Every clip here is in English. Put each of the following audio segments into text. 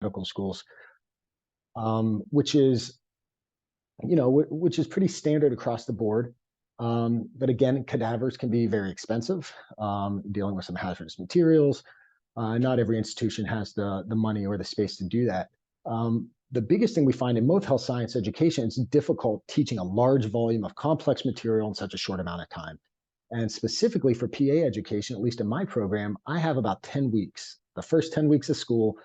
medical schools, which is, which is pretty standard across the board. But again, cadavers can be very expensive, dealing with some hazardous materials. Not every institution has the money or the space to do that. The biggest thing we find in most health science education is difficult teaching a large volume of complex material in such a short amount of time. And specifically for PA education, at least in my program, I have about 10 weeks. The first 10 weeks of school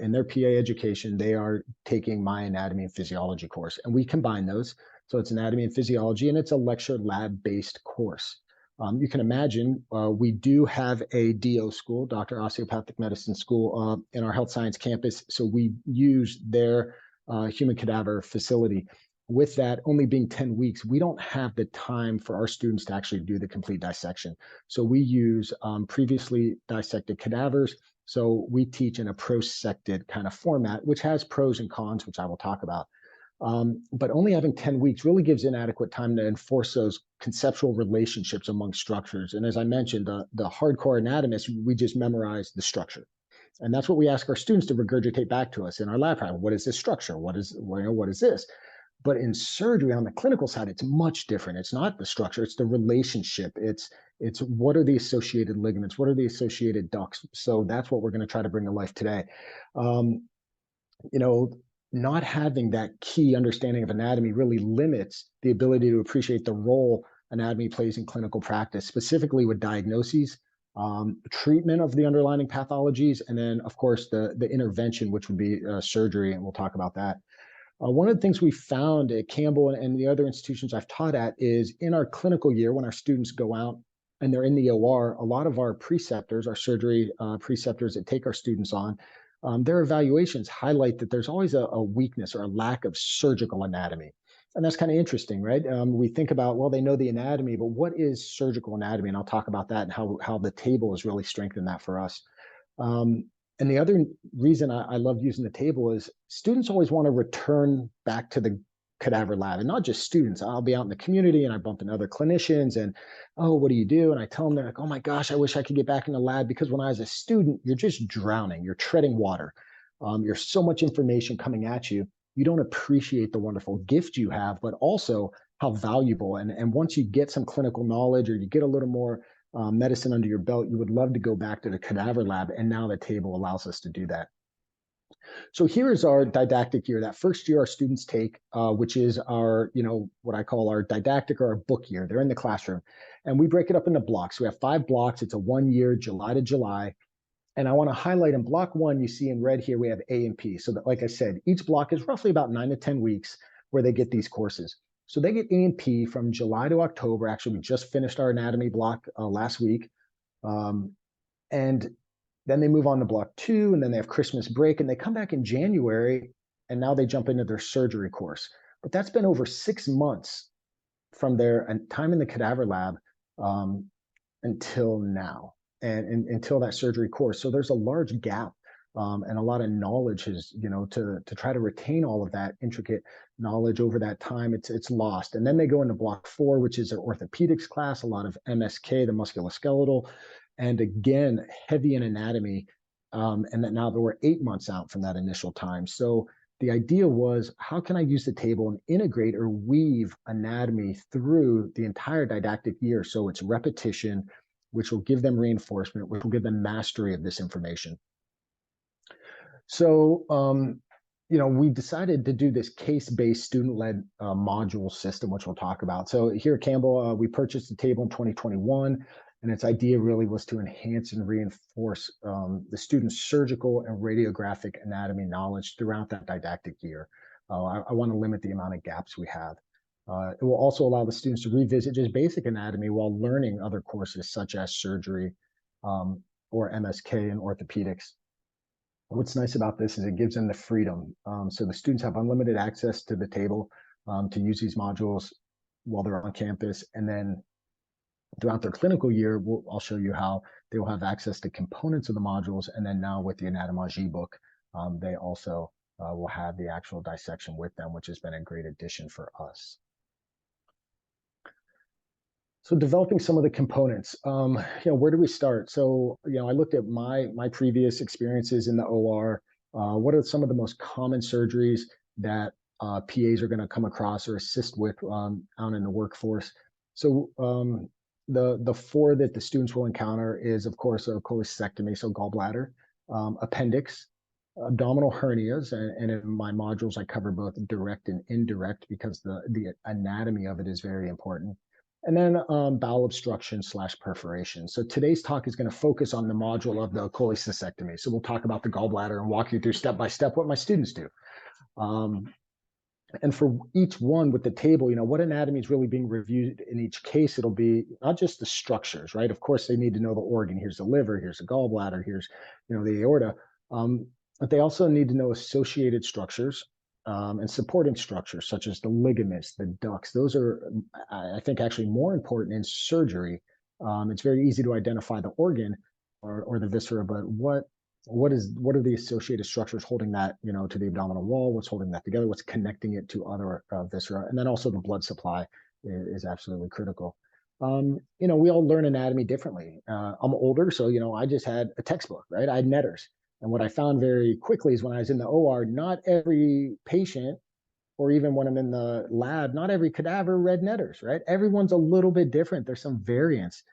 in their PA education, they are taking my anatomy and physiology course. And we combine those. So it's anatomy and physiology, and it's a lecture lab-based course. You can imagine we do have a DO school, Doctor Osteopathic Medicine School, in our health science campus. So we use their human cadaver facility. With that only being 10 weeks, we don't have the time for our students to actually do the complete dissection. So we use previously dissected cadavers. So we teach in a prosected kind of format, which has pros and cons, which I will talk about. But only having 10 weeks really gives inadequate time to enforce those conceptual relationships among structures. And as I mentioned, the hardcore anatomists, we just memorize the structure. And that's what we ask our students to regurgitate back to us in our lab practice. What is this structure? What is this? But in surgery, on the clinical side, it's much different. It's not the structure, it's the relationship. It's what are the associated ligaments? What are the associated ducts? So that's what we're going to try to bring to life today. Not having that key understanding of anatomy really limits the ability to appreciate the role anatomy plays in clinical practice, specifically with diagnoses, treatment of the underlying pathologies, and then, of course, the intervention, which would be surgery, and we'll talk about that. One of the things we found at Campbell and the other institutions I've taught at is in our clinical year, when our students go out and they're in the OR, a lot of our preceptors, our surgery preceptors that take our students on, their evaluations highlight that there's always a weakness or a lack of surgical anatomy. And that's kind of interesting, right? We think about, well, they know the anatomy, but what is surgical anatomy? And I'll talk about that and how the table has really strengthened that for us. And the other reason I love using the table is students always want to return back to the cadaver lab, and not just students. I'll be out in the community and I bump into other clinicians and, oh, what do you do? And I tell them, they're like, oh my gosh, I wish I could get back in the lab, because when I was a student, you're just drowning, you're treading water. There's so much information coming at you. You don't appreciate the wonderful gift you have, but also how valuable. And once you get some clinical knowledge or you get a little more medicine under your belt, you would love to go back to the cadaver lab. And now the table allows us to do that. So here is our didactic year. That first year our students take, which is our, what I call our didactic or our book year. They're in the classroom. And we break it up into blocks. We have 5 blocks. It's a 1 year, July to July. And I want to highlight in block 1, you see in red here, we have A and P. So that, like I said, each block is roughly about 9 to 10 weeks where they get these courses. So they get A and P from July to October. Actually, we just finished our anatomy block last week. And then they move on to block 2, and then they have Christmas break, and they come back in January, and now they jump into their surgery course. But that's been over 6 months from their time in the cadaver lab until now, and until that surgery course. So there's a large gap. And a lot of knowledge is, to try to retain all of that intricate knowledge over that time, it's lost. And then they go into block 4, which is their orthopedics class, a lot of MSK, the musculoskeletal, and again, heavy in anatomy. And that now we're 8 months out from that initial time. So the idea was, how can I use the table and integrate or weave anatomy through the entire didactic year? So it's repetition, which will give them reinforcement, which will give them mastery of this information. So, we decided to do this case-based student-led module system, which we'll talk about. So here at Campbell, we purchased the table in 2021, and its idea really was to enhance and reinforce the students' surgical and radiographic anatomy knowledge throughout that didactic year. I want to limit the amount of gaps we have. It will also allow the students to revisit just basic anatomy while learning other courses such as surgery or MSK and orthopedics. What's nice about this is it gives them the freedom. So the students have unlimited access to the table to use these modules while they're on campus. And then throughout their clinical year, I'll show you how they will have access to components of the modules. And then now with the Anatomage ebook, they also will have the actual dissection with them, which has been a great addition for us. So developing some of the components, where do we start? So, I looked at my previous experiences in the OR. What are some of the most common surgeries that PAs are going to come across or assist with out in the workforce? So the four that the students will encounter is, of course, a cholecystectomy, so gallbladder, appendix, abdominal hernias, and in my modules I cover both direct and indirect because the anatomy of it is very important. And then bowel obstruction / perforation. So today's talk is going to focus on the module of the cholecystectomy. So we'll talk about the gallbladder and walk you through step by step what my students do. And for each one with the table, what anatomy is really being reviewed in each case. It'll be not just the structures, right? Of course, they need to know the organ. Here's the liver, here's the gallbladder, here's the aorta. But they also need to know associated structures and supporting structures such as the ligaments, the ducts. Those are, I think, actually more important in surgery. It's very easy to identify the organ or the viscera, but what are the associated structures holding that to the abdominal wall? What's holding that together? What's connecting it to other viscera? And then also the blood supply is absolutely critical. We all learn anatomy differently. I'm older, so I just had a textbook, right? I had netters. And what I found very quickly is when I was in the OR, not every patient, or even when I'm in the lab, not every cadaver read netters, right? Everyone's a little bit different. There's some variance,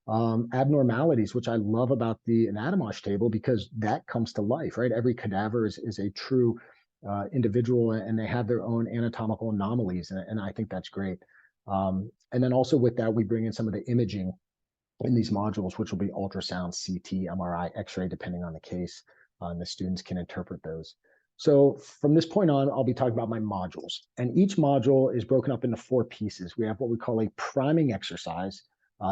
abnormalities, which I love about the Anatomage table because that comes to life, right? Every cadaver is a true individual, and they have their own anatomical anomalies, and I think that's great. And then also with that, we bring in some of the imaging in these modules, which will be ultrasound, CT, MRI, X-ray, depending on the case. And the students can interpret those. So from this point on, I'll be talking about my modules. And each module is broken up into 4 pieces. We have what we call a priming exercise.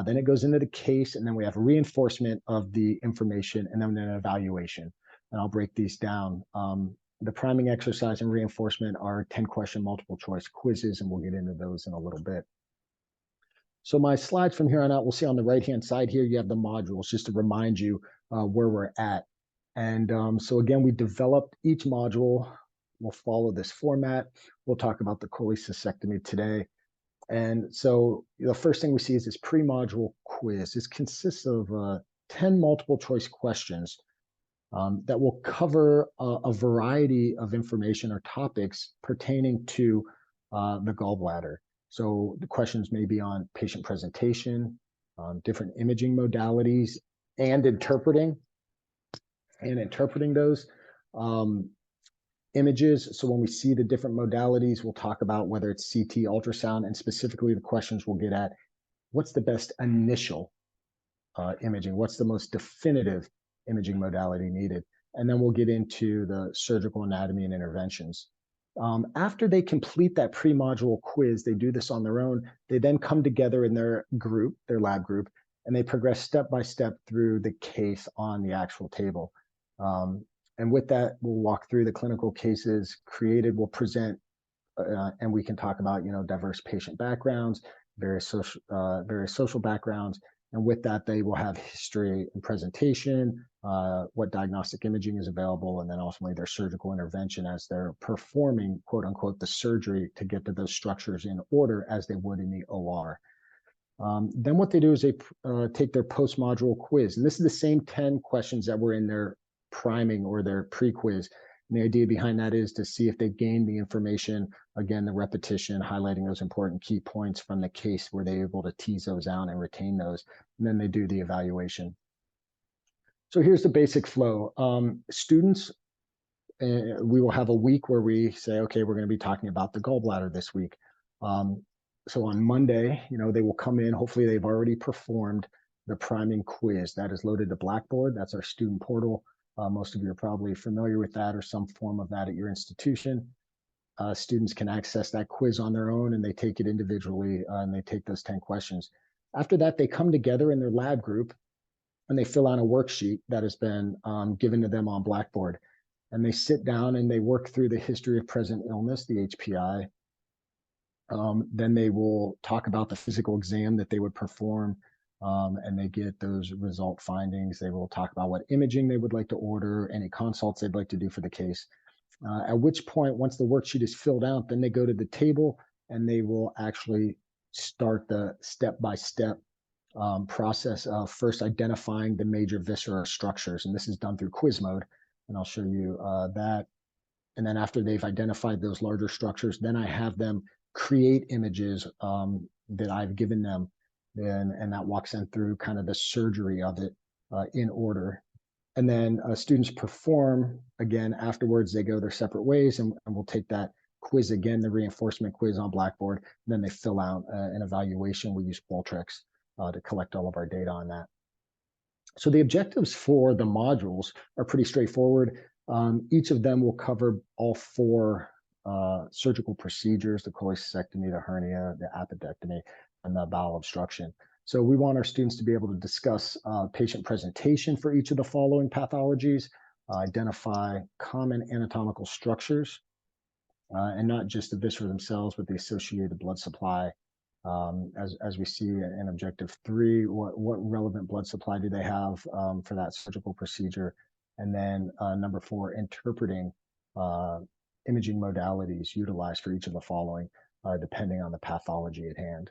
Then it goes into the case, and then we have reinforcement of the information, and then an evaluation. And I'll break these down. The priming exercise and reinforcement are 10-question multiple choice quizzes, and we'll get into those in a little bit. So my slides from here on out, we'll see on the right-hand side here, you have the modules, just to remind you where we're at. And so again, we developed each module. We'll follow this format. We'll talk about the cholecystectomy today. And so the first thing we see is this pre-module quiz. This consists of 10 multiple choice questions that will cover a variety of information or topics pertaining to the gallbladder. So the questions may be on patient presentation, different imaging modalities, and interpreting those images. So when we see the different modalities, we'll talk about whether it's CT, ultrasound, and specifically the questions we'll get at what's the best initial imaging, what's the most definitive imaging modality needed, and then we'll get into the surgical anatomy and interventions. After they complete that pre-module quiz, they do this on their own. They then come together in their group, their lab group, and they progress step by step through the case on the actual table. And with that, we'll walk through the clinical cases created. We'll present, and we can talk about diverse patient backgrounds, various social backgrounds. And with that, they will have history and presentation, what diagnostic imaging is available, and then ultimately their surgical intervention as they're performing, quote unquote, the surgery to get to those structures in order as they would in the OR. Then what they do is they take their post-module quiz. And this is the same 10 questions that were in their priming or their pre-quiz. And the idea behind that is to see if they gained the information, again, the repetition, highlighting those important key points from the case where they're able to tease those out and retain those. And then they do the evaluation. So here's the basic flow. Students, we will have a week where we say, okay, we're going to be talking about the gallbladder this week. So on Monday, they will come in. Hopefully they've already performed the priming quiz. That is loaded to Blackboard. That's our student portal. Most of you are probably familiar with that or some form of that at your institution. Students can access that quiz on their own, and they take it individually, and they take those 10 questions. After that, they come together in their lab group, and they fill out a worksheet that has been given to them on Blackboard. And they sit down and they work through the history of present illness, the HPI. Then they will talk about the physical exam that they would perform, and they get those result findings. They will talk about what imaging they would like to order, any consults they'd like to do for the case. At which point, once the worksheet is filled out, then they go to the table and they will actually start the step-by-step process of first identifying the major visceral structures. And this is done through quiz mode. and I'll show you that. And then after they've identified those larger structures, then I have them create images that I've given them, and that walks them through kind of the surgery of it in order. And then students perform again afterwards. They go their separate ways, and we'll take that quiz again, the reinforcement quiz on Blackboard. And then they fill out an evaluation. We use Qualtrics to collect all of our data on that. So the objectives for the modules are pretty straightforward. Each of them will cover all 4 surgical procedures: the cholecystectomy, the hernia, the appendectomy, and the bowel obstruction. So we want our students to be able to discuss patient presentation for each of the following pathologies, identify common anatomical structures, and not just the viscera themselves, but the associated blood supply. As we see in objective 3, what relevant blood supply do they have for that surgical procedure? And then number 4, interpreting imaging modalities utilized for each of the following, depending on the pathology at hand.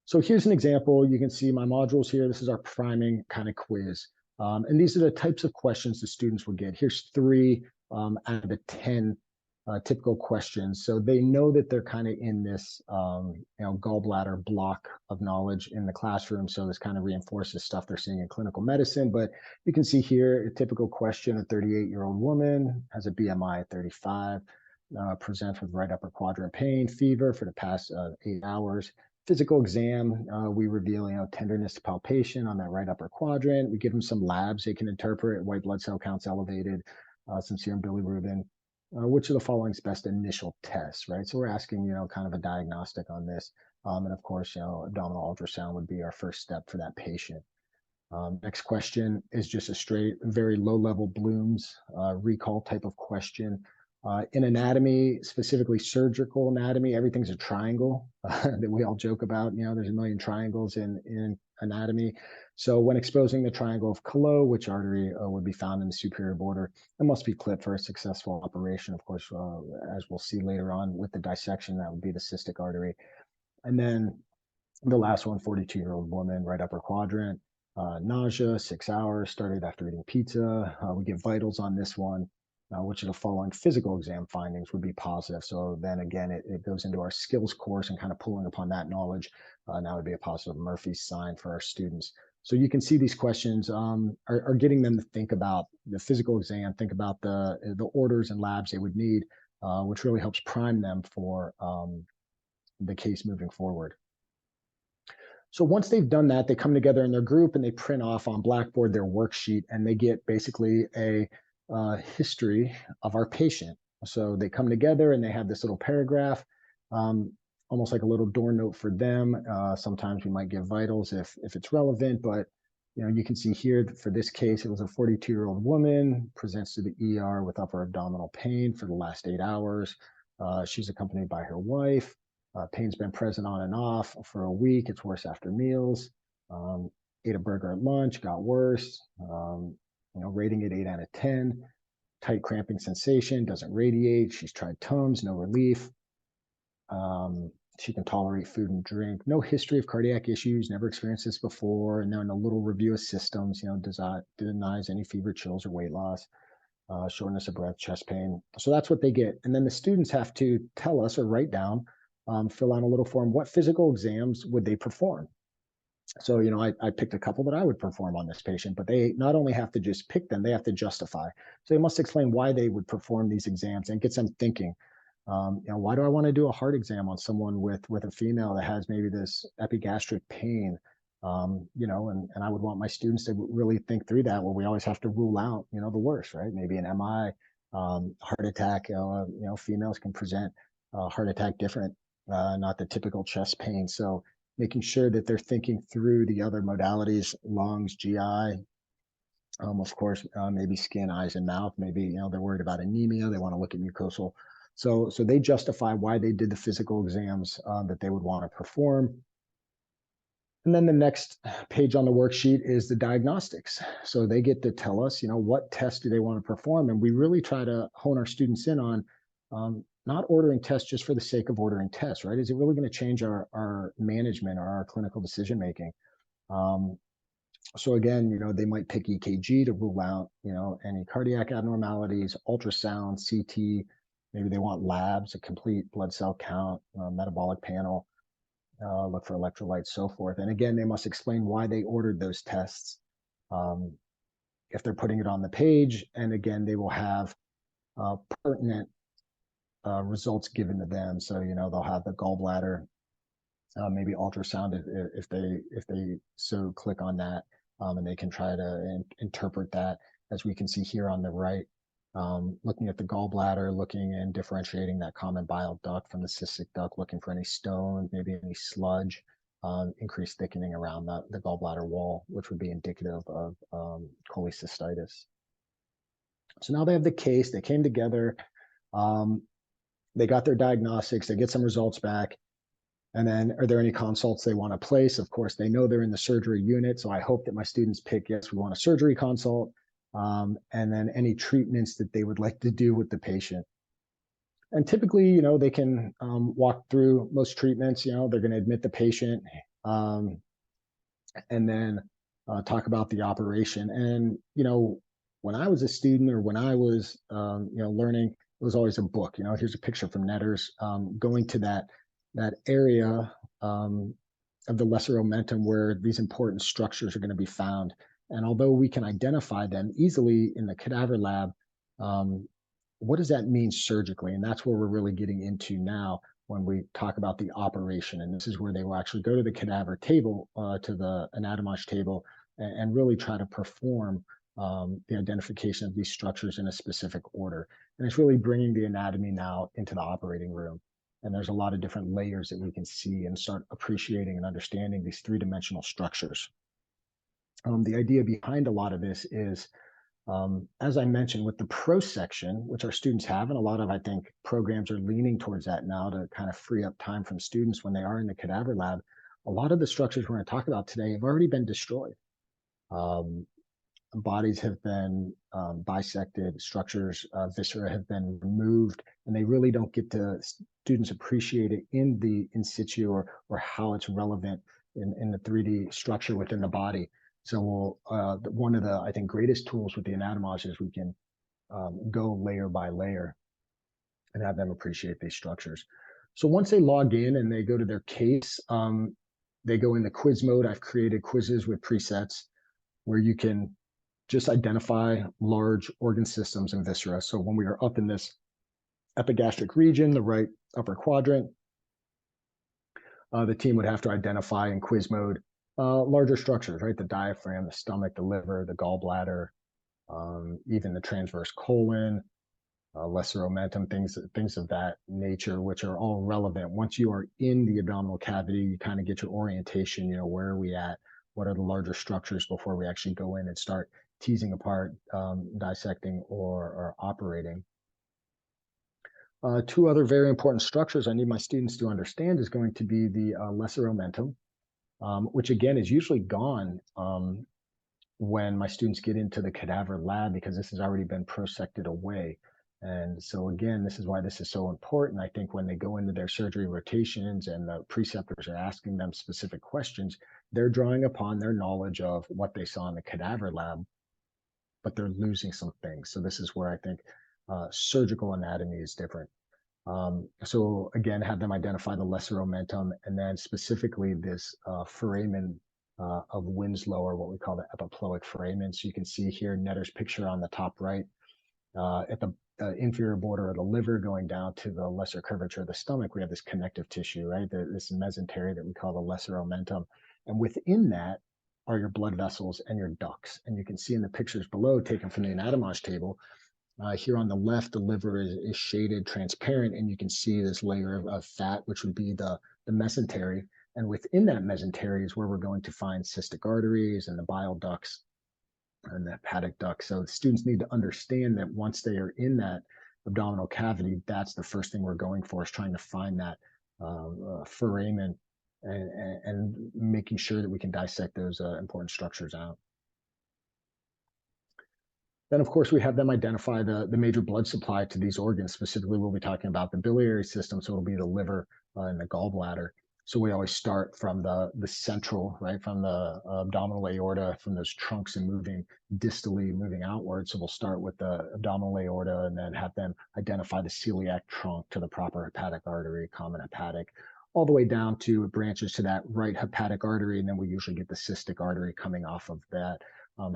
So here's an example. You can see my modules here. This is our priming kind of quiz. And these are the types of questions the students will get. Here's 3 out of the 10 typical questions. So they know that they're kind of in this gallbladder block of knowledge in the classroom. So this kind of reinforces stuff they're seeing in clinical medicine. But you can see here a typical question: a 38-year-old woman has a BMI of 35, presents with right upper quadrant pain, fever for the past 8 hours. Physical exam, we reveal tenderness palpation on that right upper quadrant. We give them some labs they can interpret: white blood cell counts elevated, some serum bilirubin. Which of the following is best initial tests, right? So we're asking, kind of a diagnostic on this. And of course, abdominal ultrasound would be our first step for that patient. Next question is just a straight, very low-level Bloom's recall type of question. In anatomy, specifically surgical anatomy, everything's a triangle that we all joke about. There's a million triangles in anatomy. So when exposing the triangle of Callot, which artery would be found in the superior border, it must be clipped for a successful operation. Of course, as we'll see later on with the dissection, that would be the cystic artery. And then the last one, 42-year-old woman, right upper quadrant, nausea, 6 hours, started after eating pizza. We give vitals on this one. Which of the following physical exam findings would be positive? So then again, it goes into our skills course and kind of pulling upon that knowledge. Now would be a positive Murphy's sign for our students. So you can see these questions are getting them to think about the physical exam, think about the orders and labs they would need, which really helps prime them for the case moving forward. So once they've done that, they come together in their group and they print off on Blackboard their worksheet, and they get basically a history of our patient. So they come together and they have this little paragraph, almost like a little door note for them. Sometimes we might give vitals if it's relevant, but you can see here that for this case, it was a 42-year-old woman, presents to the ER with upper abdominal pain for the last 8 hours. She's accompanied by her wife. Pain's been present on and off for a week. It's worse after meals. Ate a burger at lunch, got worse. Rating it 8 out of 10. Tight cramping sensation, doesn't radiate. She's tried Tums, no relief. She can tolerate food and drink. No history of cardiac issues, never experienced this before. And then a little review of systems, denies any fever, chills, or weight loss. Shortness of breath, chest pain. So that's what they get. And then the students have to tell us or write down, fill out a little form, what physical exams would they perform? So, I picked a couple that I would perform on this patient, but they not only have to just pick them, they have to justify. So they must explain why they would perform these exams and get them thinking. Why do I want to do a heart exam on someone with a female that has maybe this epigastric pain? And I would want my students to really think through that. Well, we always have to rule out, the worst, right? Maybe an MI, heart attack. Females can present heart attack different, not the typical chest pain. So making sure that they're thinking through the other modalities, lungs, GI, of course, maybe skin, eyes, and mouth. Maybe, they're worried about anemia. They want to look at mucosal. So they justify why they did the physical exams that they would want to perform. And then the next page on the worksheet is the diagnostics. So they get to tell us, what tests do they want to perform? And we really try to hone our students in on not ordering tests just for the sake of ordering tests, right? Is it really going to change our management or our clinical decision-making? So again, they might pick EKG to rule out, any cardiac abnormalities, ultrasound, CT. Maybe they want labs, a complete blood cell count, metabolic panel, look for electrolytes, so forth. And again, they must explain why they ordered those tests, if they're putting it on the page. And again, they will have pertinent results given to them. So, they'll have the gallbladder, maybe ultrasound if they so click on that, and they can try to interpret that, as we can see here on the right, looking at the gallbladder, looking and differentiating that common bile duct from the cystic duct, looking for any stones, maybe any sludge, increased thickening around the gallbladder wall, which would be indicative of cholecystitis. So now they have the case, they came together, they got their diagnostics, they get some results back. And then, are there any consults they want to place? Of course, they know they're in the surgery unit. So I hope that my students pick, yes, we want a surgery consult. And then any treatments that they would like to do with the patient. And typically, they can walk through most treatments. They're going to admit the patient, and then talk about the operation. And, when I was a student, or when I was, learning, it was always a book. Here's a picture from Netter's, going to that area of the lesser omentum where these important structures are going to be found. And although we can identify them easily in the cadaver lab, what does that mean surgically? And that's where we're really getting into now when we talk about the operation. And this is where they will actually go to the cadaver table, to the anatomage table, and really try to perform the identification of these structures in a specific order. And it's really bringing the anatomy now into the operating room. And there's a lot of different layers that we can see and start appreciating and understanding these three-dimensional structures. The idea behind a lot of this is, as I mentioned, with the pro section, which our students have, and a lot of, I think, programs are leaning towards that now to kind of free up time from students when they are in the cadaver lab. A lot of the structures we're going to talk about today have already been destroyed. Bodies have been bisected, structures, viscera have been removed, and they really don't get to students appreciate it in situ, or how it's relevant in the 3D structure within the body. So one of the, I think, greatest tools with the anatomage is we can go layer by layer and have them appreciate these structures. So once they log in and they go to their case, they go into quiz mode. I've created quizzes with presets where you can just identify large organ systems and viscera. So when we are up in this epigastric region, the right upper quadrant, the team would have to identify in quiz mode larger structures, right? The diaphragm, the stomach, the liver, the gallbladder, even the transverse colon, lesser omentum, things of that nature, which are all relevant. Once you are in the abdominal cavity, you kind of get your orientation, where are we at? What are the larger structures before we actually go in and start teasing apart, dissecting, or operating. Two other very important structures I need my students to understand is going to be the lesser omentum, which again is usually gone when my students get into the cadaver lab, because this has already been prosected away. And so again, this is why this is so important. I think when they go into their surgery rotations and the preceptors are asking them specific questions, they're drawing upon their knowledge of what they saw in the cadaver lab, but they're losing some things. So this is where I think surgical anatomy is different. So again, have them identify the lesser omentum, and then specifically this foramen of Winslow, or what we call the epiploic foramen. So you can see here Netter's picture on the top right, at the inferior border of the liver going down to the lesser curvature of the stomach, we have this connective tissue, right? This mesentery that we call the lesser omentum. And within that are your blood vessels and your ducts. And you can see in the pictures below, taken from the Anatomage table, here on the left, the liver is shaded transparent, and you can see this layer of fat, which would be the mesentery. And within that mesentery is where we're going to find cystic arteries and the bile ducts and the hepatic duct. So the students need to understand that once they are in that abdominal cavity, that's the first thing we're going for, is trying to find that foramen and making sure that we can dissect those important structures out. Then, of course, we have them identify the major blood supply to these organs. Specifically, we'll be talking about the biliary system, so it'll be the liver and the gallbladder. So we always start from the central, right, from the abdominal aorta, from those trunks and moving distally, moving outward. So we'll start with the abdominal aorta and then have them identify the celiac trunk to the proper hepatic artery, common hepatic, all the way down to branches to that right hepatic artery. And then we usually get the cystic artery coming off of that,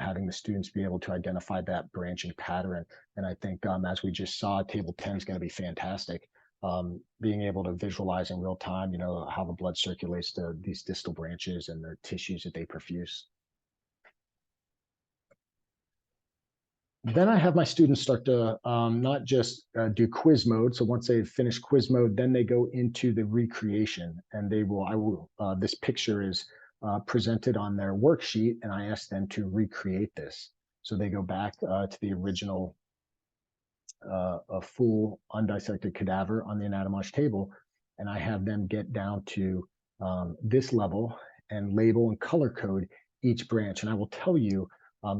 having the students be able to identify that branching pattern. And I think as we just saw, table 10 is going to be fantastic. Being able to visualize in real time, how the blood circulates to these distal branches and the tissues that they perfuse. Then I have my students start to not just do quiz mode. So once they've finished quiz mode, then they go into the recreation, and this picture is presented on their worksheet, and I ask them to recreate this. So they go back to the original a full undissected cadaver on the Anatomage table, and I have them get down to this level and label and color code each branch. And I will tell you,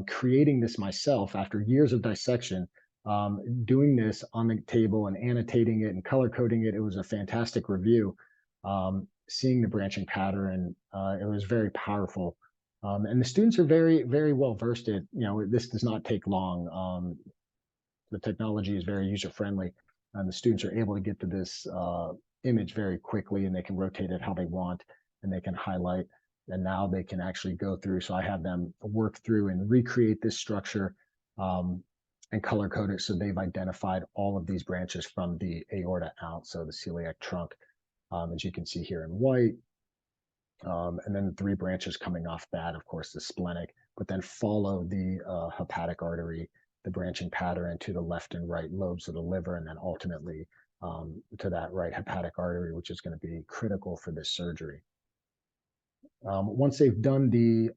creating this myself after years of dissection, doing this on the table and annotating it and color coding it, it was a fantastic review. Seeing the branching pattern, it was very powerful. And the students are very, very well versed in, this does not take long. The technology is very user-friendly, and the students are able to get to this image very quickly, and they can rotate it how they want, and they can highlight, and now they can actually go through. So I have them work through and recreate this structure and color code it, so they've identified all of these branches from the aorta out, so the celiac trunk, as you can see here in white, and then 3 branches coming off that, of course, the splenic, but then follow the hepatic artery, the branching pattern to the left and right lobes of the liver, and then ultimately to that right hepatic artery, which is going to be critical for this surgery. Once they've done the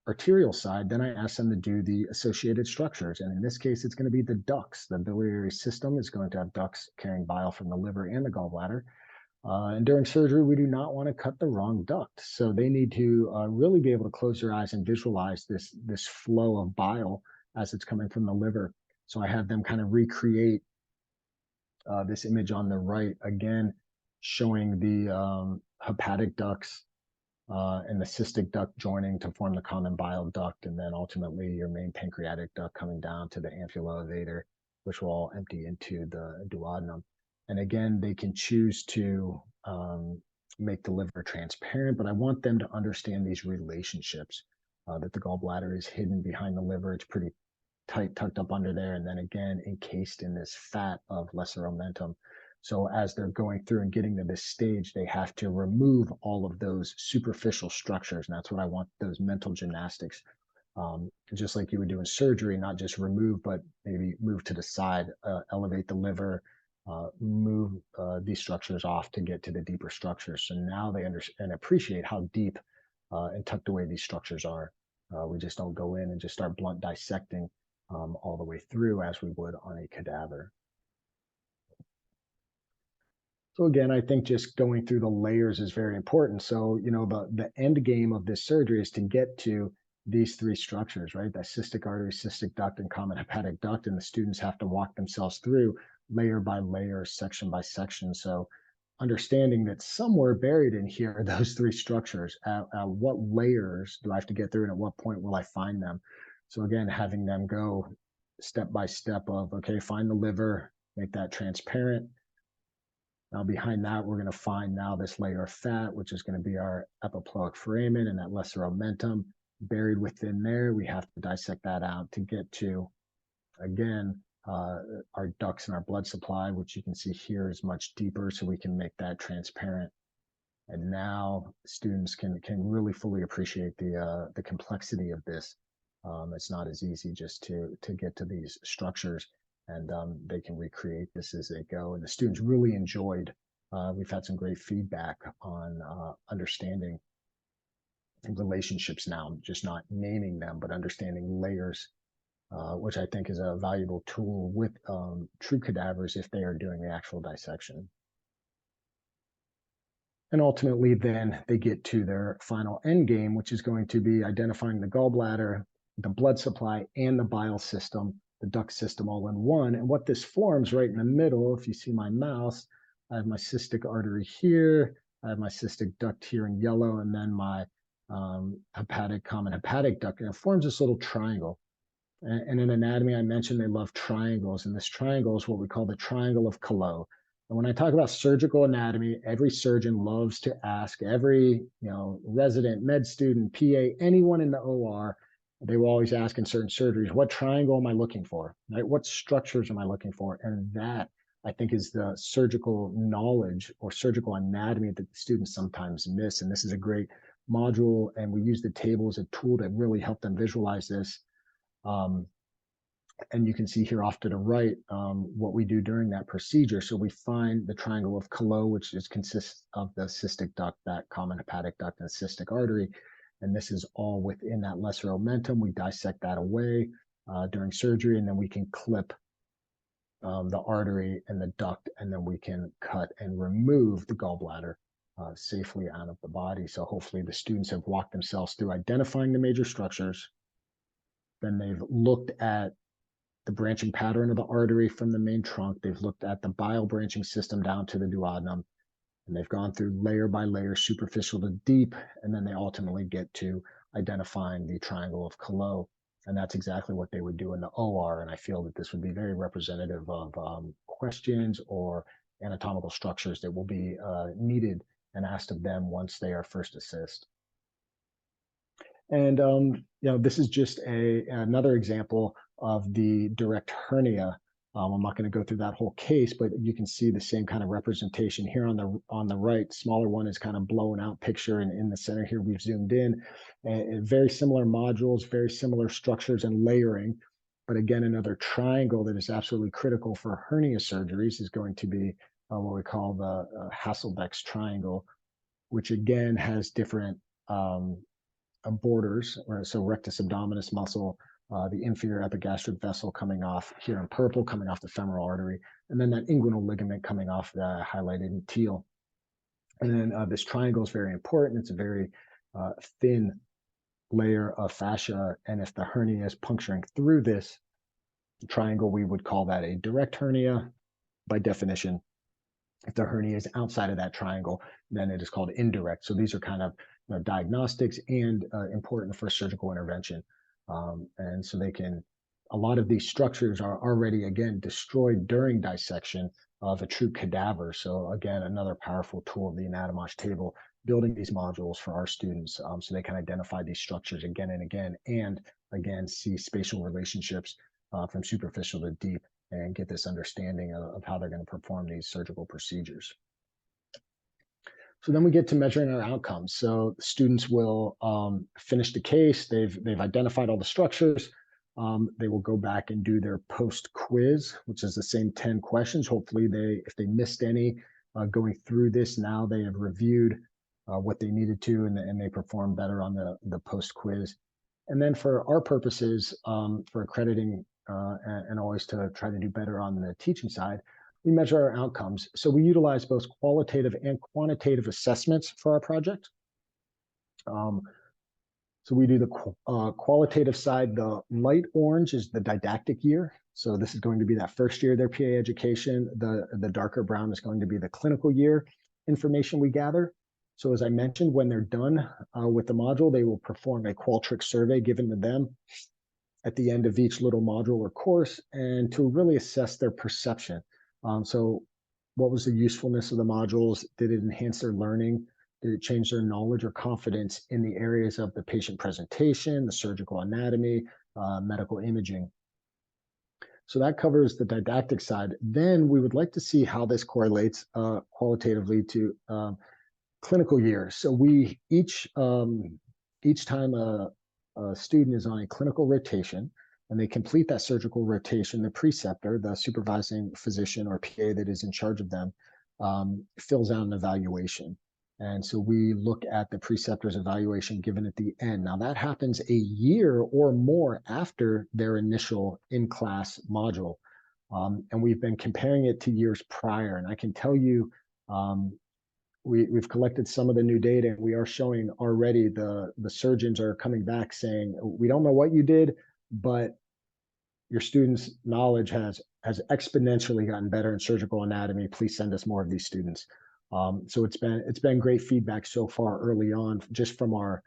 arterial side, then I ask them to do the associated structures. And in this case, it's going to be the ducts. The biliary system is going to have ducts carrying bile from the liver and the gallbladder. And during surgery, we do not want to cut the wrong duct. So they need to really be able to close their eyes and visualize this flow of bile as it's coming from the liver. So I have them kind of recreate this image on the right, again, showing the hepatic ducts and the cystic duct joining to form the common bile duct, and then ultimately your main pancreatic duct coming down to the ampulla levator, which will all empty into the duodenum. And again, they can choose to make the liver transparent, but I want them to understand these relationships, that the gallbladder is hidden behind the liver. It's pretty tight, tucked up under there, and then again, encased in this fat of lesser omentum. So as they're going through and getting to this stage, they have to remove all of those superficial structures. And that's what I want, those mental gymnastics, just like you would do in surgery, not just remove, but maybe move to the side, elevate the liver, move these structures off to get to the deeper structures. So now they understand and appreciate how deep and tucked away these structures are. We just don't go in and just start blunt dissecting all the way through as we would on a cadaver. So again, I think just going through the layers is very important. So, the end game of this surgery is to get to these 3 structures, right? That cystic artery, cystic duct, and common hepatic duct. And the students have to walk themselves through layer by layer, section by section. So understanding that somewhere buried in here are those 3 structures. What layers do I have to get through, and at what point will I find them? So again, having them go step by step of, okay, find the liver, make that transparent. Now behind that, we're going to find now this layer of fat, which is going to be our epiploic foramen and that lesser omentum. Buried within there, we have to dissect that out to get to, again, our ducts and our blood supply, which you can see here is much deeper, so we can make that transparent. And now students can really fully appreciate the complexity of this. It's not as easy just to get to these structures, and they can recreate this as they go. And the students really enjoyed. We've had some great feedback on understanding relationships now, just not naming them, but understanding layers, which I think is a valuable tool with true cadavers if they are doing the actual dissection. And ultimately, then they get to their final end game, which is going to be identifying the gallbladder, the blood supply, and the bile system, the duct system all in one. And what this forms right in the middle, if you see my mouse, I have my cystic artery here, I have my cystic duct here in yellow, and then my common hepatic duct, and it forms this little triangle. And in anatomy, I mentioned they love triangles, and this triangle is what we call the triangle of Callot. And when I talk about surgical anatomy, every surgeon loves to ask every resident, med student, PA, anyone in the OR, they will always ask in certain surgeries, what triangle am I looking for? Right? What structures am I looking for? And that, I think, is the surgical knowledge or surgical anatomy that the students sometimes miss. And this is a great module, and we use the table as a tool to really help them visualize this. And you can see here off to the right what we do during that procedure. So we find the triangle of Callot, which consists of the cystic duct, that common hepatic duct, and the cystic artery. And this is all within that lesser omentum. We dissect that away during surgery, and then we can clip the artery and the duct, and then we can cut and remove the gallbladder safely out of the body. So hopefully the students have walked themselves through identifying the major structures. Then they've looked at the branching pattern of the artery from the main trunk. They've looked at the bile branching system down to the duodenum, and they've gone through layer by layer, superficial to deep, and then they ultimately get to identifying the triangle of Callot. And that's exactly what they would do in the OR. And I feel that this would be very representative of questions or anatomical structures that will be needed and asked of them once they are first assist. And this is just another example of the direct hernia. I'm not going to go through that whole case, but you can see the same kind of representation here on the right. Smaller one is kind of blown out picture, and in the center here we've zoomed in. Very similar modules, very similar structures and layering. But again, another triangle that is absolutely critical for hernia surgeries is going to be what we call the Hasselbeck's triangle, which again has different borders, so rectus abdominis muscle, the inferior epigastric vessel coming off here in purple, coming off the femoral artery, and then that inguinal ligament coming off the highlighted in teal. And then this triangle is very important. It's a very thin layer of fascia, and if the hernia is puncturing through this triangle, we would call that a direct hernia by definition. If the hernia is outside of that triangle, then it is called indirect. So these are kind of diagnostics and important for surgical intervention. And so a lot of these structures are already, again, destroyed during dissection of a true cadaver. So again, another powerful tool of the Anatomage table, building these modules for our students so they can identify these structures again and again, and again, see spatial relationships from superficial to deep, and get this understanding of how they're going to perform these surgical procedures. So then we get to measuring our outcomes. So the students will finish the case. They've identified all the structures. They will go back and do their post quiz, which is the same 10 questions. Hopefully if they missed any going through this, now they have reviewed what they needed to, and they perform better on the post quiz. And then for our purposes, for accrediting and always to try to do better on the teaching side, we measure our outcomes. So we utilize both qualitative and quantitative assessments for our project. So we do the qualitative side. The light orange is the didactic year. So this is going to be that first year of their PA education. The darker brown is going to be the clinical year information we gather. So as I mentioned, when they're done with the module, they will perform a Qualtrics survey given to them at the end of each little module or course, and to really assess their perception. So what was the usefulness of the modules? Did it enhance their learning? Did it change their knowledge or confidence in the areas of the patient presentation, the surgical anatomy, medical imaging? So that covers the didactic side. Then we would like to see how this correlates qualitatively to clinical years. So we each time a student is on a clinical rotation and they complete that surgical rotation, the preceptor, the supervising physician or PA that is in charge of them, fills out an evaluation. And so we look at the preceptor's evaluation given at the end. Now that happens a year or more after their initial in-class module. And we've been comparing it to years prior. And I can tell you, we've collected some of the new data, and we are showing already the surgeons are coming back saying, we don't know what you did, but your students' knowledge has exponentially gotten better in surgical anatomy. Please send us more of these students. So it's been great feedback so far early on, just from our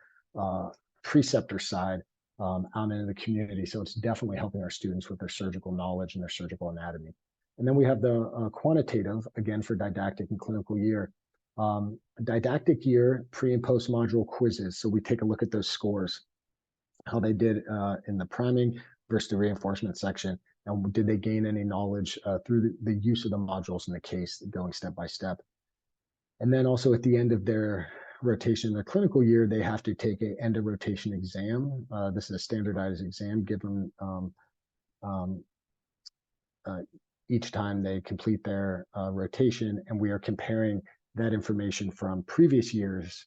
preceptor side out into the community. So it's definitely helping our students with their surgical knowledge and their surgical anatomy. And then we have the quantitative, again, for didactic and clinical year. Didactic year, pre and post module quizzes. So we take a look at those scores, how they did in the priming versus the reinforcement section. And did they gain any knowledge through the use of the modules in the case, going step by step. And then also at the end of their rotation in their clinical year, they have to take an end of rotation exam. This is a standardized exam given each time they complete their rotation, and we are comparing that information from previous years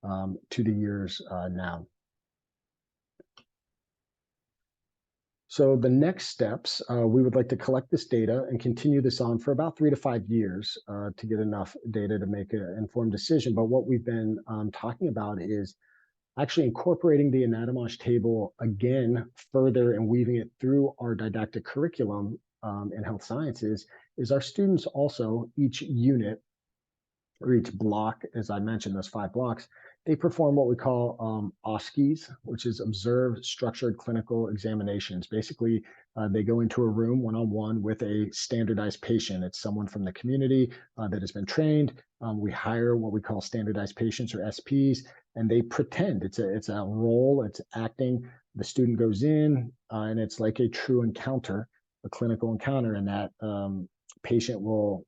to the years now. So the next steps, we would like to collect this data and continue this on for about 3 to 5 years to get enough data to make an informed decision. But what we've been talking about is actually incorporating the Anatomage table again further and weaving it through our didactic curriculum in health sciences. Is our students also, each unit or each block, as I mentioned, those 5 blocks, they perform what we call OSCEs, which is observed structured clinical examinations. Basically, they go into a room one-on-one with a standardized patient. It's someone from the community that has been trained. We hire what we call standardized patients, or SPs, and they pretend it's a role, it's acting. The student goes in, and it's like a true encounter, a clinical encounter, and that patient will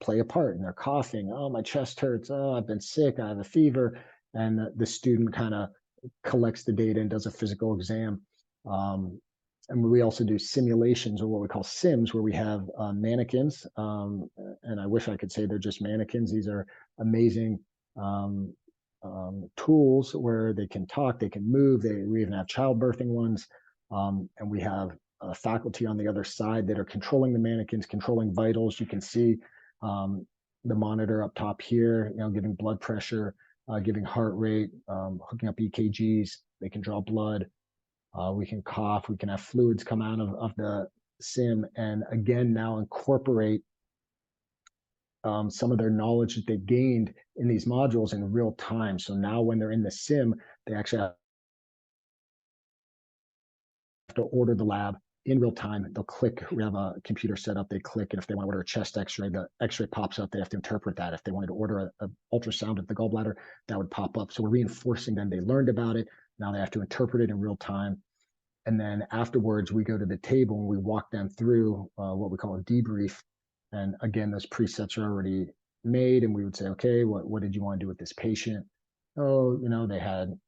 play a part, and they're coughing. Oh, my chest hurts. Oh, I've been sick. I have a fever. And the student kind of collects the data and does a physical exam. And we also do simulations, or what we call sims, where we have mannequins. And I wish I could say they're just mannequins. These are amazing tools where they can talk, they can move. We even have childbirthing ones. And we have faculty on the other side that are controlling the mannequins, controlling vitals. You can see the monitor up top here, giving blood pressure, giving heart rate, hooking up EKGs. They can draw blood. We can cough. We can have fluids come out of the sim, and again, now incorporate some of their knowledge that they've gained in these modules in real time. So now when they're in the sim, they actually have to order the lab in real time. They'll click. We have a computer set up. They click, and if they want to order a chest X-ray, the X-ray pops up. They have to interpret that. If they wanted to order an ultrasound of the gallbladder, that would pop up. So we're reinforcing them. They learned about it. Now they have to interpret it in real time. And then afterwards, we go to the table and we walk them through what we call a debrief. And again, those presets are already made, and we would say, okay, what did you want to do with this patient? Oh, they had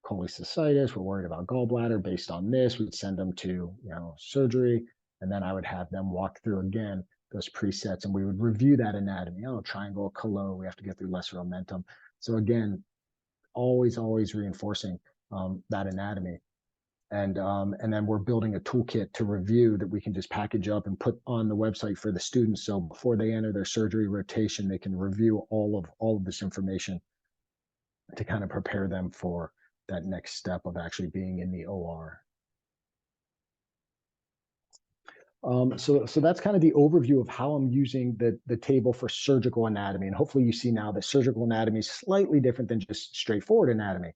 cholecystitis, we're worried about gallbladder. Based on this, we'd send them to surgery, and then I would have them walk through again those presets, and we would review that anatomy. Triangle, colo, we have to get through lesser omentum. So again, always reinforcing that anatomy, and then we're building a toolkit to review that we can just package up and put on the website for the students. So before they enter their surgery rotation, they can review all of this information to kind of prepare them for that next step of actually being in the OR. So that's kind of the overview of how I'm using the table for surgical anatomy. And hopefully you see now that surgical anatomy is slightly different than just straightforward anatomy.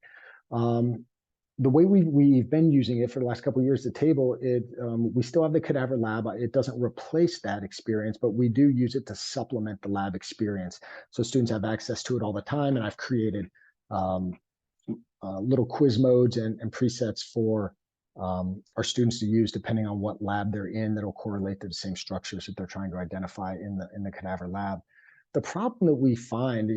The way we've been using it for the last couple of years, the table, we still have the cadaver lab. It doesn't replace that experience, but we do use it to supplement the lab experience. So students have access to it all the time. And I've created little quiz modes and presets for our students to use depending on what lab they're in, that'll correlate to the same structures that they're trying to identify in the cadaver lab. The problem that we find,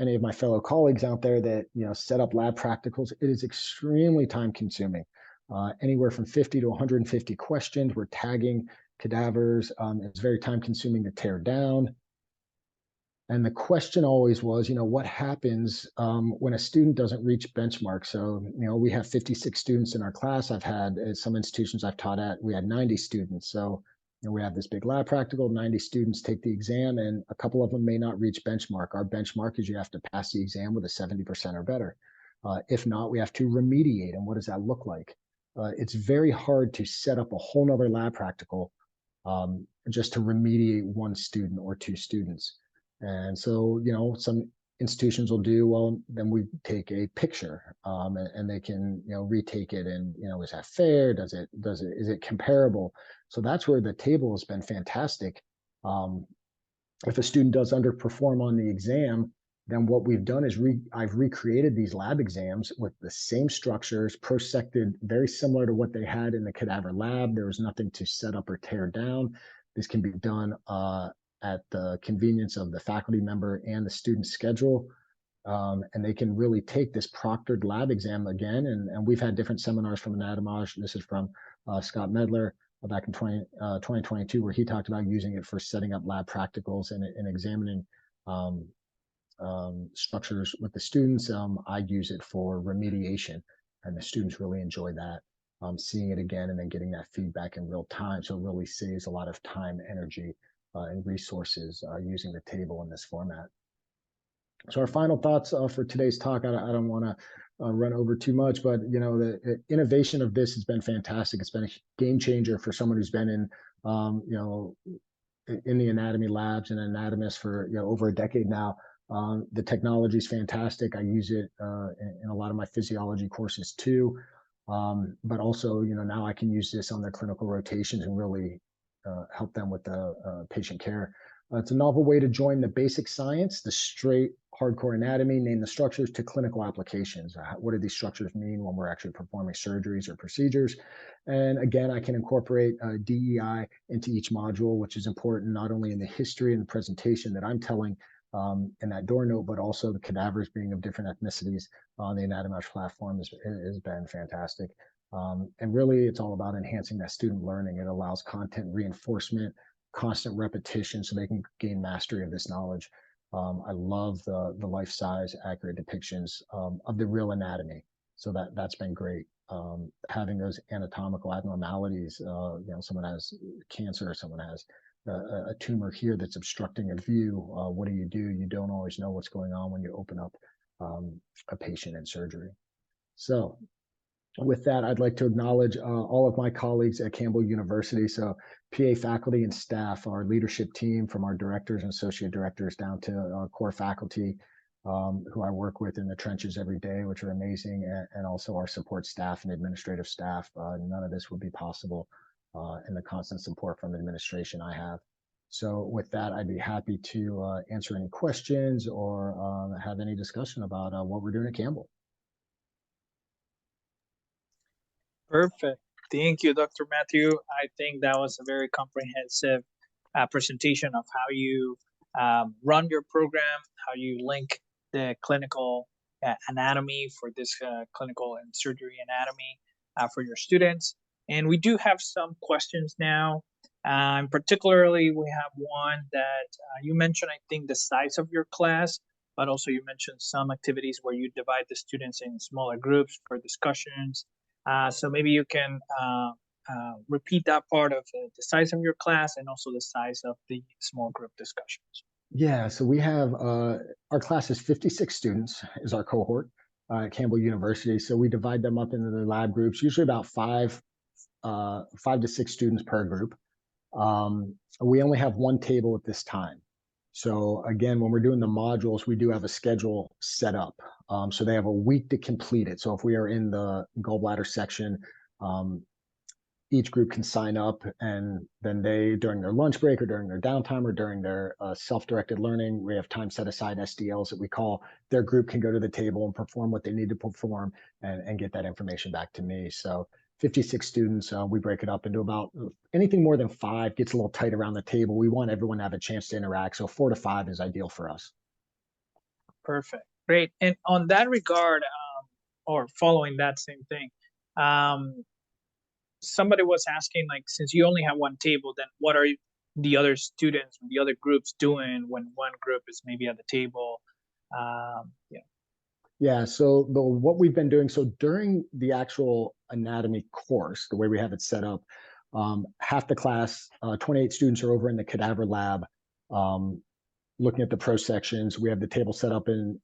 any of my fellow colleagues out there that set up lab practicals, it is extremely time consuming. Anywhere from 50 to 150 questions. We're tagging cadavers. It's very time consuming to tear down. And the question always was, what happens when a student doesn't reach benchmark? So, we have 56 students in our class. I've had, at some institutions I've taught at, we had 90 students. So, we have this big lab practical, 90 students take the exam, and a couple of them may not reach benchmark. Our benchmark is you have to pass the exam with a 70% or better. If not, we have to remediate. And what does that look like? It's very hard to set up a whole nother lab practical just to remediate one student or two students. And so, some institutions will do, well, then we take a picture, and they can, retake it, and, is that fair? Is it comparable? So that's where the table has been fantastic. If a student does underperform on the exam, then what we've done is I've recreated these lab exams with the same structures, prosected very similar to what they had in the cadaver lab. There was nothing to set up or tear down. This can be done at the convenience of the faculty member and the student schedule. And they can really take this proctored lab exam again. And we've had different seminars from Anatomage. This is from Scott Medler back in 2022, where he talked about using it for setting up lab practicals and examining structures with the students. I use it for remediation, and the students really enjoy that, seeing it again and then getting that feedback in real time. So it really saves a lot of time, energy, and resources using the table in this format. So our final thoughts for today's talk, I don't want to run over too much, but the innovation of this has been fantastic. It's been a game changer for someone who's been in in the anatomy labs and anatomist for over a decade now. The technology is fantastic. I use it in a lot of my physiology courses too, but also now I can use this on their clinical rotations and really help them with the patient care. It's a novel way to join the basic science, the straight hardcore anatomy, name the structures, to clinical applications. What do these structures mean when we're actually performing surgeries or procedures? And again, I can incorporate DEI into each module, which is important not only in the history and the presentation that I'm telling in that door note, but also the cadavers being of different ethnicities on the Anatomage platform has been fantastic. And really, it's all about enhancing that student learning. It allows content reinforcement, constant repetition, so they can gain mastery of this knowledge. I love the life-size, accurate depictions of the real anatomy. So that's been great. Having those anatomical abnormalities, someone has cancer, someone has a tumor here that's obstructing a view. What do? You don't always know what's going on when you open up a patient in surgery. So with that, I'd like to acknowledge all of my colleagues at Campbell University. So PA faculty and staff, our leadership team, from our directors and associate directors down to core faculty who I work with in the trenches every day, which are amazing, and also our support staff and administrative staff. None of this would be possible and the constant support from administration I have. So with that, I'd be happy to answer any questions or have any discussion about what we're doing at Campbell. Perfect. Thank you, Dr. Matthew. I think that was a very comprehensive presentation of how you run your program, how you link the clinical anatomy for this clinical and surgery anatomy for your students. And we do have some questions now. Particularly, we have one that you mentioned, I think, the size of your class, but also you mentioned some activities where you divide the students in smaller groups for discussions. So maybe you can repeat that part of the size of your class and also the size of the small group discussions. Yeah, so we have our class is 56 students is our cohort at Campbell University. So we divide them up into the lab groups, usually about 5 to 6 students per group. We only have one table at this time. So again, when we're doing the modules, we do have a schedule set up. So they have a week to complete it. So if we are in the gallbladder section, each group can sign up, and then they, during their lunch break or during their downtime or during their self-directed learning, we have time set aside, SDLs that we call, their group can go to the table and perform what they need to perform and get that information back to me. So 56 students, we break it up into about anything more than 5 gets a little tight around the table. We want everyone to have a chance to interact. So 4 to 5 is ideal for us. Perfect. Great. And on that regard, or following that same thing, somebody was asking, like, since you only have one table, then what are the other students, the other groups doing when one group is maybe at the table? Yeah, so what we've been doing, so during the actual anatomy course, the way we have it set up, half the class, 28 students, are over in the cadaver lab, looking at the prosections. We have the table set up in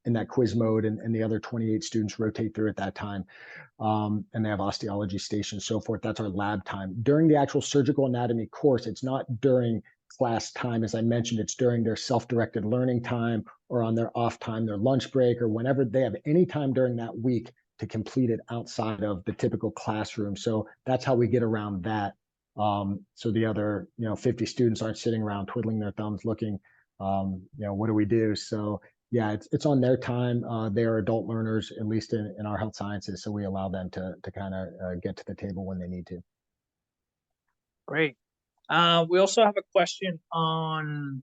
in that quiz mode, and the other 28 students rotate through at that time. And they have osteology stations, so forth. That's our lab time. During the actual surgical anatomy course, it's not during class time. As I mentioned, it's during their self-directed learning time or on their off time, their lunch break, or whenever they have any time during that week to complete it outside of the typical classroom. So that's how we get around that. So the other, 50 students aren't sitting around twiddling their thumbs looking, what do we do? So yeah, it's on their time. They are adult learners, at least in our health sciences. So we allow them to kind of get to the table when they need to. Great. We also have a question on,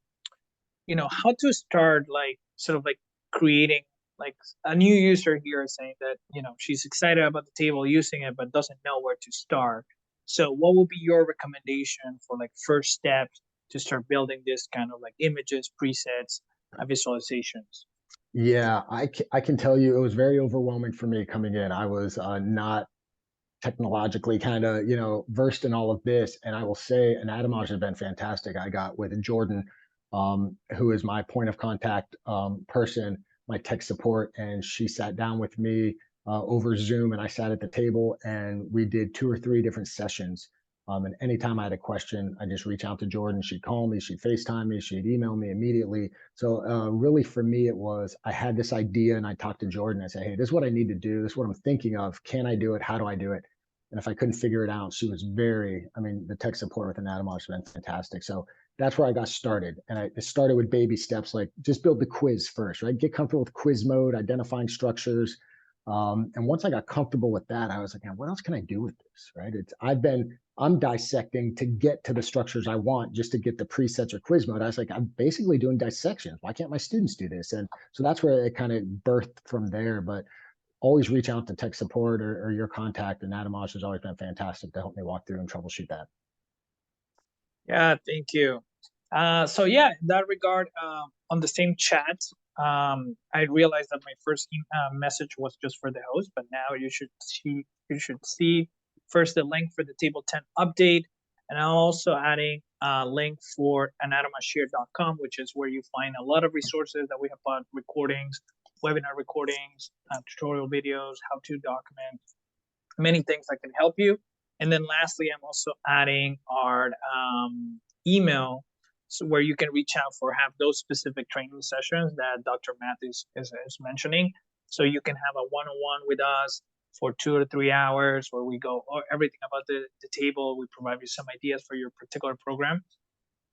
how to start, like, sort of like creating, like, a new user here is saying that, she's excited about the table, using it, but doesn't know where to start. So what would be your recommendation for, like, first steps to start building this kind of like images, presets, visualizations? Yeah, I can tell you it was very overwhelming for me coming in. I was not technologically kind of versed in all of this, and I will say Anatomage has been fantastic. I got with Jordan, who is my point of contact person, my tech support, and she sat down with me over Zoom, and I sat at the table, and we did 2 or 3 different sessions. And anytime I had a question, I just reach out to Jordan. She'd call me, she'd FaceTime me, she'd email me immediately. So really for me, it was, I had this idea and I talked to Jordan. I said, hey, this is what I need to do. This is what I'm thinking of. Can I do it? How do I do it? And if I couldn't figure it out, she was the tech support with Anatomage has been fantastic. So that's where I got started. And I started with baby steps, like just build the quiz first, right? Get comfortable with quiz mode, identifying structures. And once I got comfortable with that, I was like, man, what else can I do with this, right? I'm dissecting to get to the structures I want just to get the presets or quiz mode. I was like, I'm basically doing dissections. Why can't my students do this? And so that's where it kind of birthed from there. But always reach out to tech support or your contact. And Anatomage has always been fantastic to help me walk through and troubleshoot that. Yeah, thank you. So yeah, in that regard, on the same chat, I realized that my first message was just for the host, but now you should see first the link for the table 10 update, and I'm also adding a link for anatomashare.com, which is where you find a lot of resources that we have bought, recordings, webinar recordings, tutorial videos, how-to documents, many things that can help you. And then lastly, I'm also adding our email, so where you can reach out for have those specific training sessions that Dr. Matthews is mentioning. So you can have a one-on-one with us for 2 to 3 hours where we go everything about the table. We provide you some ideas for your particular program.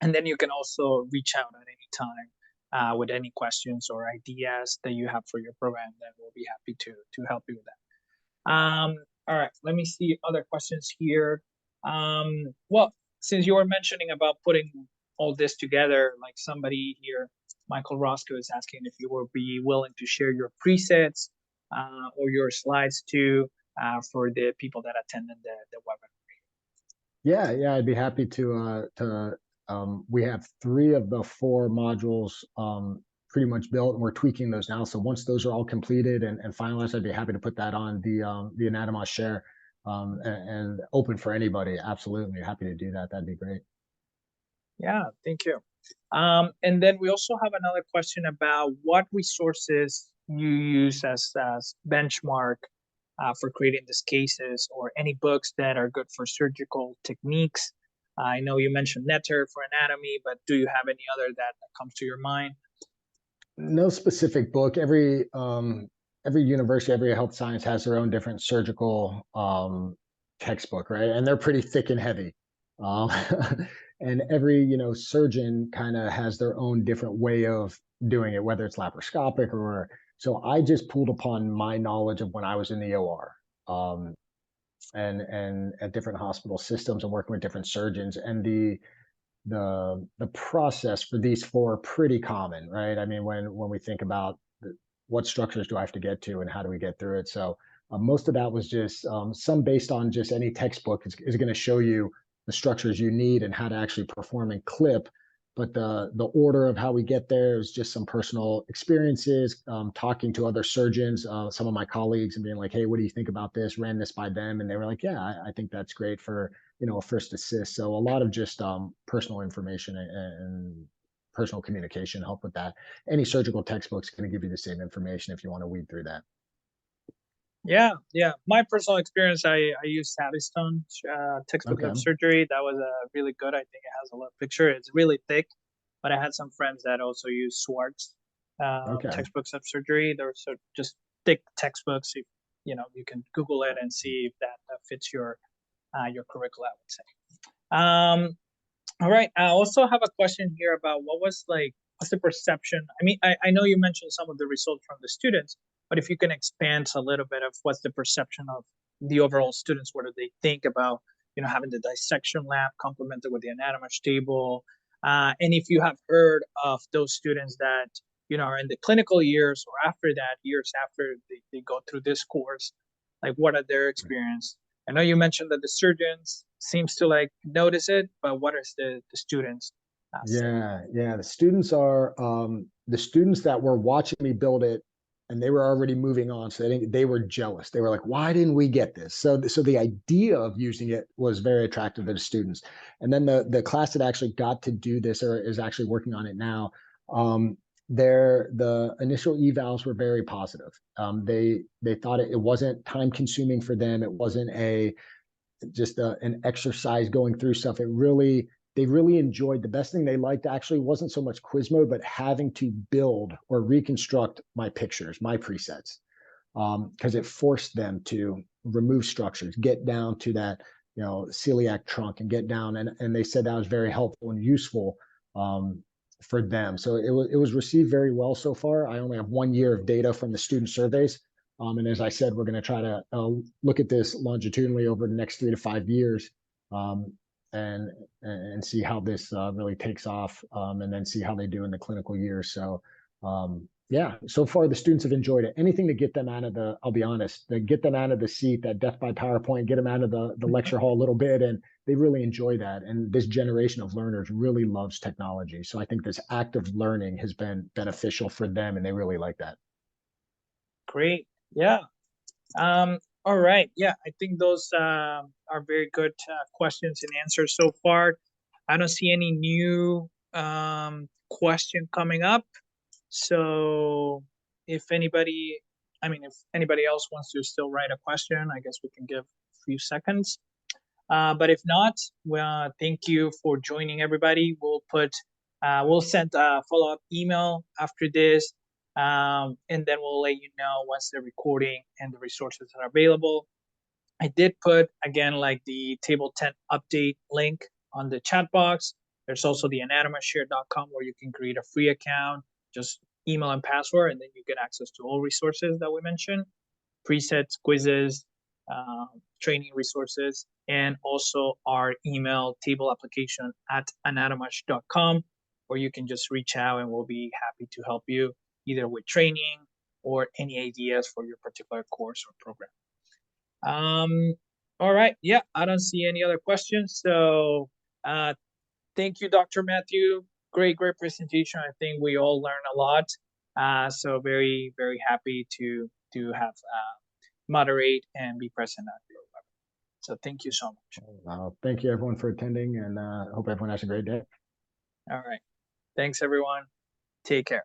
And then you can also reach out at any time with any questions or ideas that you have for your program. That we'll be happy to help you with that. All right, let me see other questions here. Well, since you were mentioning about putting all this together, like somebody here, Michael Roscoe, is asking if you will be willing to share your presets or your slides too for the people that attended the webinar. Yeah, I'd be happy to. We have 3 of the 4 modules pretty much built, and we're tweaking those now. So once those are all completed and finalized, I'd be happy to put that on the Anatomage share and open for anybody. Absolutely happy to do that. That'd be great. Yeah, thank you. And then we also have another question about what resources you use as benchmark for creating these cases, or any books that are good for surgical techniques. I know you mentioned Netter for anatomy, but do you have any other that comes to your mind? No specific book. Every university, every health science has their own different surgical textbook, right? And they're pretty thick and heavy. Um, and every surgeon kind of has their own different way of doing it, whether it's laparoscopic or. So I just pulled upon my knowledge of when I was in the OR. And at different hospital systems and working with different surgeons, and the process for these 4 are pretty common, right? I mean, when we think about what structures do I have to get to and how do we get through it. So most of that was just some based on just any textbook is going to show you the structures you need and how to actually perform and clip. But the order of how we get there is just some personal experiences, talking to other surgeons, some of my colleagues, and being like, hey, what do you think about this? Ran this by them, and they were like, yeah, I think that's great for a first assist. So a lot of just personal information and personal communication, help with that. Any surgical textbook's going to give you the same information if you want to weed through that. Yeah, yeah. My personal experience, I used Savistone textbook Okay. of surgery. That was really good. I think it has a lot of picture. It's really thick, but I had some friends that also use Swartz Okay. textbooks of surgery. They're just thick textbooks. You know, you can Google it and see if that fits your curricula, I would say. All right. I also have a question here about what's the perception? I mean, I know you mentioned some of the results from the students, but if you can expand a little bit of what's the perception of the overall students, what do they think about, having the dissection lab complemented with the Anatomage table? And if you have heard of those students that, are in the clinical years or after that, years after they go through this course, like what are their experience? I know you mentioned that the surgeons seems to notice it, but what is the students say? Yeah. The students that were watching me build it, and they were already moving on. So they were jealous. They were like, "Why didn't we get this?" So the idea of using it was very attractive to the students. And then the class that actually got to do this or is actually working on it now, the initial evals were very positive. They thought it wasn't time consuming for them. It wasn't an exercise going through stuff. They really enjoyed. The best thing they liked actually wasn't so much quiz mode, but having to build or reconstruct my pictures, my presets, because it forced them to remove structures, get down to that celiac trunk, and get down. And they said that was very helpful and useful for them. So it was received very well so far. I only have 1 year of data from the student surveys. And as I said, we're going to try to look at this longitudinally over the next 3 to 5 years, and see how this really takes off, and then see how they do in the clinical years. So yeah, so far the students have enjoyed it. Anything to get them out of I'll be honest, to get them out of the seat, that death by PowerPoint, get them out of the lecture hall a little bit, and they really enjoy that. And this generation of learners really loves technology. So I think this active learning has been beneficial for them, and they really like that. Great. Yeah. All right. Yeah, I think those are very good questions and answers so far. I don't see any new question coming up. So if anybody else wants to still write a question, I guess we can give a few seconds. But if not, well, thank you for joining, everybody. We'll send a follow-up email after this, and then we'll let you know once the recording and the resources are available. I did put, again, the Table 10 update link on the chat box. There's also the anatomageshare.com where you can create a free account, just email and password, and then you get access to all resources that we mentioned, presets, quizzes, training resources, and also our email table application at anatomage.com, where you can just reach out and we'll be happy to help you either with training or any ideas for your particular course or program. All right. Yeah, I don't see any other questions. So thank you, Dr. Matthew. Great presentation. I think we all learned a lot. So very, very happy to have moderate and be present at your webinar. So thank you so much. Thank you everyone for attending, and hope everyone has a great day. All right. Thanks everyone. Take care.